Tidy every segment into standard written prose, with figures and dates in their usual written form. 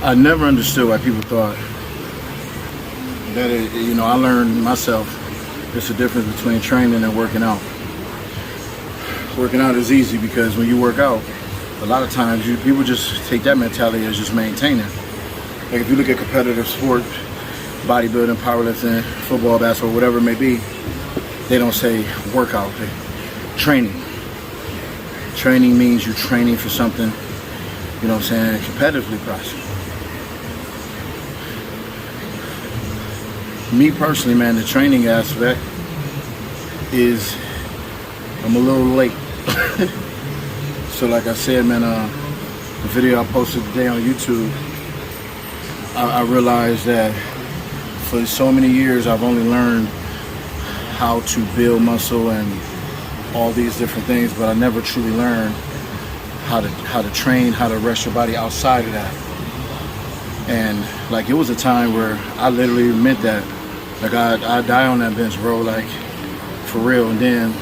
I never understood why people thought that I learned myself there's a difference between training and working out. Working out is easy because when you work out, a lot of times people just take that mentality as just maintaining. Like if you look at competitive sport, bodybuilding, powerlifting, football, basketball, whatever it may be, they don't say workout, they training. Training means you're training for something, you know what I'm saying, competitively possible. Me personally, man, the training aspect is, I'm a little late. So like I said, man, the video I posted today on YouTube, I realized that for so many years I've only learned how to build muscle and all these different things, but I never truly learned how to train, how to rest your body outside of that. And like it was a time where I literally meant that. Like I die on that bench, bro, like for real. And then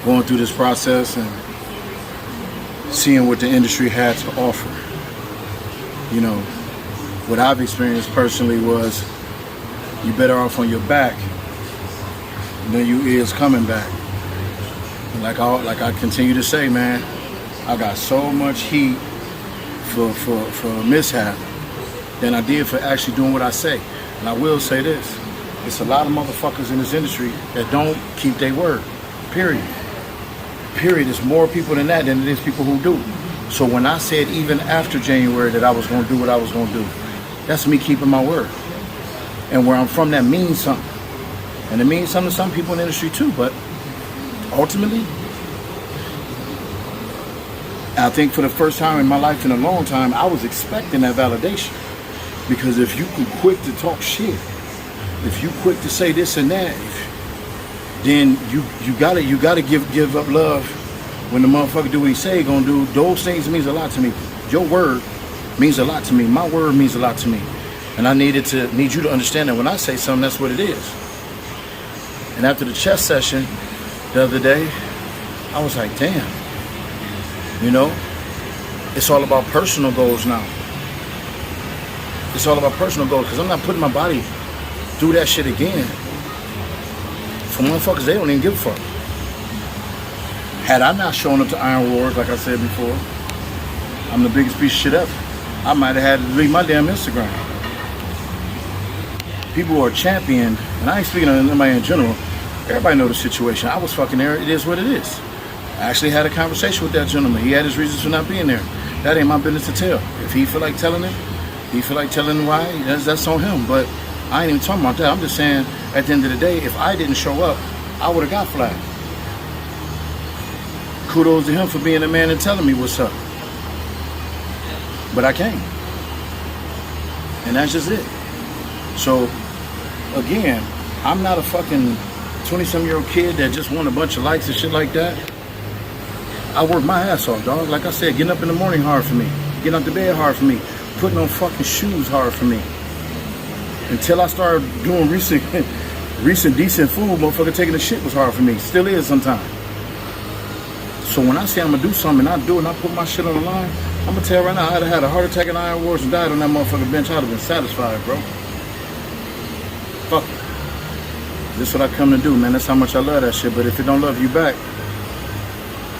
going through this process and seeing what the industry had to offer. You know, what I've experienced personally was you better off on your back than you is coming back. And like I continue to say, man, I got so much heat for mishap than I did for actually doing what I say. And I will say this, it's a lot of motherfuckers in this industry that don't keep their word, period. Period. There's more people than that than it is people who do. So when I said even after January that I was going to do what I was going to do, that's me keeping my word. And where I'm from, that means something. And it means something to some people in the industry too, but ultimately, I think for the first time in my life in a long time, I was expecting that validation. Because if you can quick to talk shit, if you quick to say this and that, then you gotta give up love when the motherfucker do what he say he gonna do. Those things means a lot to me. Your word means a lot to me. My word means a lot to me. And I need you to understand that when I say something, that's what it is. And after the chest session the other day, I was like, damn, you know, it's all about personal goals now. It's all about personal goals because I'm not putting my body through that shit again. For motherfuckers, they don't even give a fuck. Had I not shown up to Iron Wars, like I said before, I'm the biggest piece of shit ever. I might have had to delete my damn Instagram. People who are champion, and I ain't speaking of anybody in general, everybody know the situation. I was fucking there, it is what it is. I actually had a conversation with that gentleman. He had his reasons for not being there. That ain't my business to tell. If he feel like telling it, he feel like telling why, that's on him. But I ain't even talking about that. I'm just saying, at the end of the day, if I didn't show up, I would have got flagged. Kudos to him for being a man and telling me what's up. But I came. And that's just it. So, again, I'm not a fucking 20-some-year-old kid that just want a bunch of likes and shit like that. I work my ass off, dog. Like I said, getting up in the morning hard for me. Getting out the bed hard for me. Putting on fucking shoes hard for me. Until I started doing recent decent food, motherfucker, taking a shit was hard for me. Still is sometimes. So when I say I'm gonna do something and I do it and I put my shit on the line, I'm gonna tell you right now, I'd have had a heart attack in Iron Wars and died on that motherfucking bench. I'd have been satisfied, bro. Fuck it. This is what I come to do, man. That's how much I love that shit. But if it don't love you back,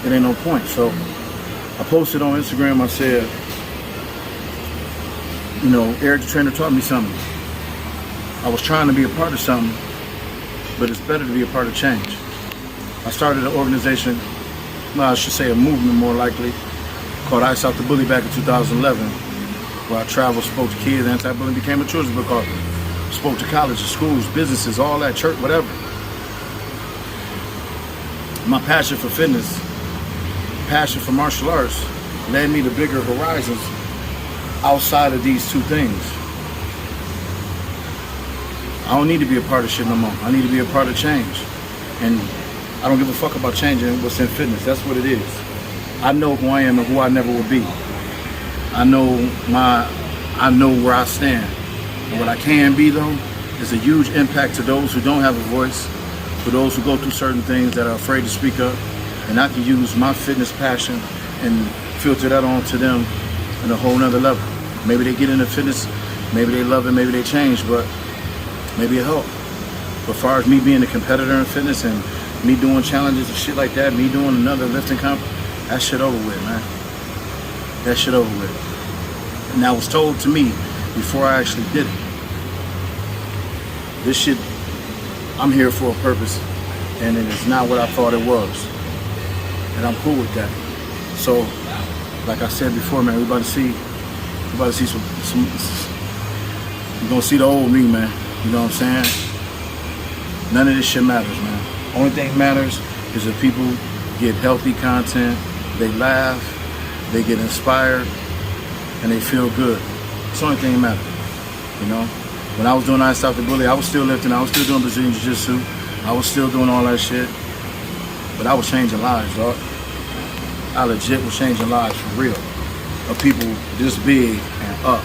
it ain't no point. So I posted on Instagram, I said, you know, Eric the trainer taught me something. I was trying to be a part of something, but it's better to be a part of change. I started an organization, well, I should say a movement more likely, called Ice Out the Bully back in 2011, where I traveled, spoke to kids, anti-bullying became a children's book author. Spoke to colleges, schools, businesses, all that, church, whatever. My passion for fitness, passion for martial arts, led me to bigger horizons outside of these two things. I don't need to be a part of shit no more. I need to be a part of change. And I don't give a fuck about changing what's in fitness. That's what it is. I know who I am and who I never will be. I know where I stand. And what I can be, though, is a huge impact to those who don't have a voice, for those who go through certain things that are afraid to speak up. And I can use my fitness passion and filter that on to them in a whole nother level. Maybe they get into fitness, maybe they love it, maybe they change, but maybe it helped. But as far as me being a competitor in fitness and me doing challenges and shit like that, me doing another lifting comp, that shit over with, man. That shit over with. And that was told to me before I actually did it. This shit, I'm here for a purpose, and it is not what I thought it was. And I'm cool with that. So, like I said before, man, we about to see some you're gonna see the old me, man. You know what I'm saying? None of this shit matters, man. Only thing matters is if people get healthy content, they laugh, they get inspired, and they feel good. It's the only thing that matters, you know? When I was doing Ice Stop the Bully, I was still lifting, I was still doing Brazilian Jiu-Jitsu, I was still doing all that shit, but I was changing lives, dog. I legit was changing lives for real, of people this big and up.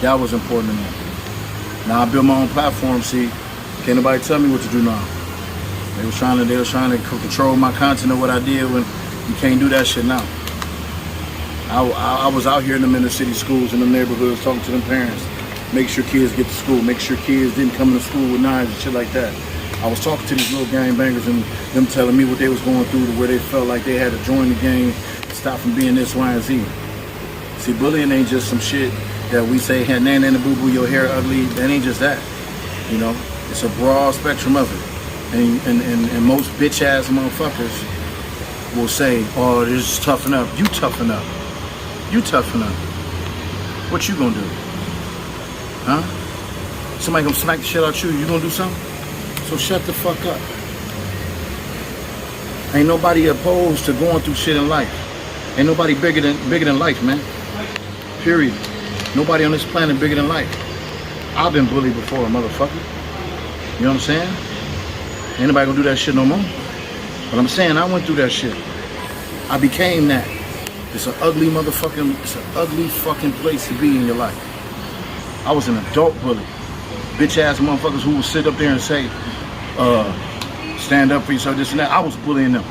That was important to me. Now I built my own platform, see, can't nobody tell me what to do now. They was trying to control my content of what I did when you can't do that shit now. I was out here in them inner city schools, in the neighborhoods, talking to them parents. Make sure kids get to school, make sure kids didn't come to school with knives and shit like that. I was talking to these little gangbangers and them telling me what they was going through, to where they felt like they had to join the gang to stop from being this, Y, and Z. See, bullying ain't just some shit that we say, hey, nana and boo-boo, your hair ugly. That ain't just that, you know? It's a broad spectrum of it. And most bitch-ass motherfuckers will say, oh, this is toughen up. You toughen up. You toughen up. What you gonna do? Huh? Somebody gonna smack the shit out you gonna do something? So shut the fuck up. Ain't nobody opposed to going through shit in life. Ain't nobody bigger than life, man. Period. Nobody on this planet bigger than life. I've been bullied before, motherfucker. You know what I'm saying? Ain't nobody gonna do that shit no more. But I'm saying I went through that shit. I became that. It's an ugly fucking place to be in your life. I was an adult bully. Bitch ass motherfuckers who would sit up there and say, stand up for yourself, this and that. I was bullying them.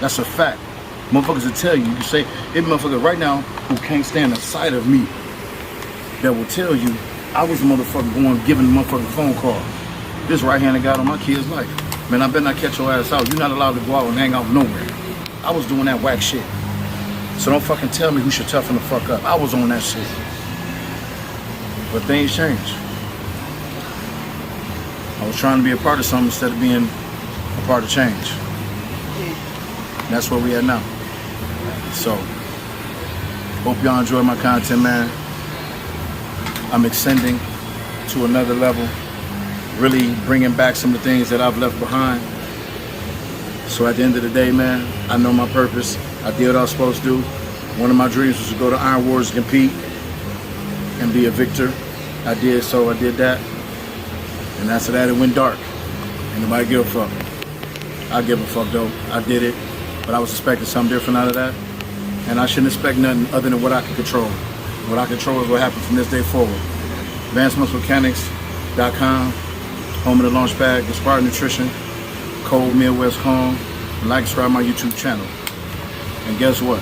That's a fact. Motherfuckers will tell you, you say, every motherfucker right now who can't stand the sight of me, that will tell you, I was the motherfucker giving the motherfucker phone call. This right-handed guy on my kid's life. Man, I better not catch your ass out. You're not allowed to go out and hang out nowhere. I was doing that whack shit. So don't fucking tell me who should toughen the fuck up. I was on that shit. But things change. I was trying to be a part of something instead of being a part of change. And that's where we at now. So, hope y'all enjoy my content, man. I'm extending to another level. Really bringing back some of the things that I've left behind. So at the end of the day, man, I know my purpose. I did what I was supposed to do. One of my dreams was to go to Iron Wars and compete and be a victor. I did so, I did that. And after that, it went dark. Ain't nobody give a fuck. I give a fuck though. I did it. But I was expecting something different out of that. And I shouldn't expect nothing other than what I can control. What I control is what happens from this day forward. AdvancedMuscleMechanics.com, home of the Launchpad, Inspired Nutrition, code MIDWESTKONG, and like and subscribe my YouTube channel. And guess what?